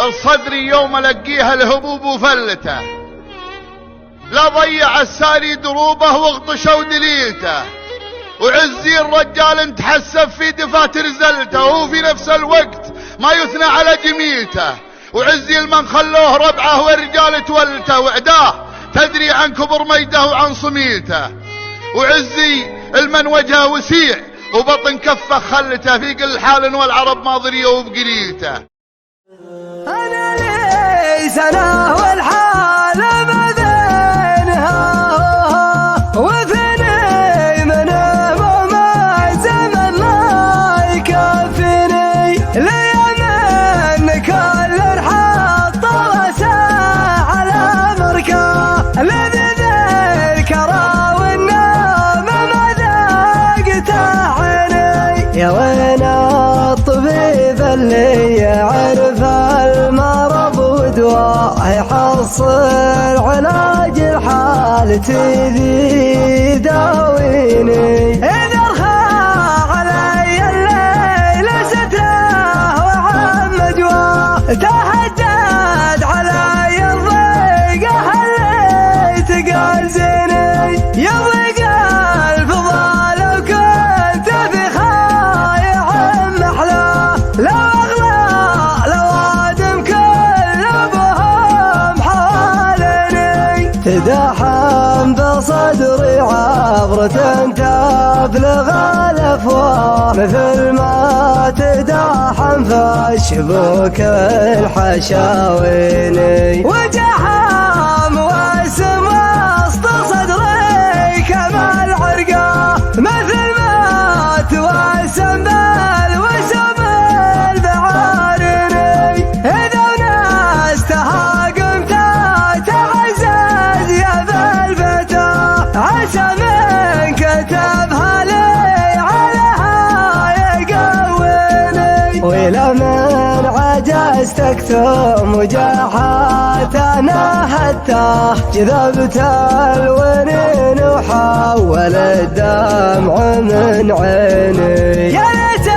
على صدري يوم ألقيها الهبوب وفلته، لا ضيع الساري دروبه واغطشه ودليلته، وعزي الرجال انتحسب في دفاتر زلته، وهو في نفس الوقت ما يثنى على جميلته، وعزي المن خلوه ربعه والرجال تولته، وعداه تدري عن كبر ميده وعن صميلته، وعزي المن وجهه وسيع وبطن كفه خلته، في كل حال والعرب ماضريه وبقليلته. أنا ليس أنا والحال ما بينها، وثني منهم وما زمن لا يكفيني، لي من كل حط راسه على بركة، الذي ذكره والنوم ما ذاقته عيني. يا وين الطبيب اللي يعرف المرض ودواه، يحصل علاج الحالة ذي يداويني. إذا رخى علي الليل ستره وعم جواه، تهدد علي الضيقة اللي تقازيني. يضيق الفضا لو كنت في خايع محلاه، لو أغلى لوادم كل أبوهم حاليني. تداحم بصدري عبرة تبلغ الأفواه، مثل ما تداحم في الشبوك الحشاويني. وجحام واسم وسط صدري كما العرقة، مثل ما تواسم بالوسم البعاريني. إذا ونستها قمت تعزز يا بالفتى، عسى من كتبها لي عليها يقويني. وإلى من عجزت اكتم وجاحت انا حتى جذبت الونين وحول الدمع من عيني. يا ليت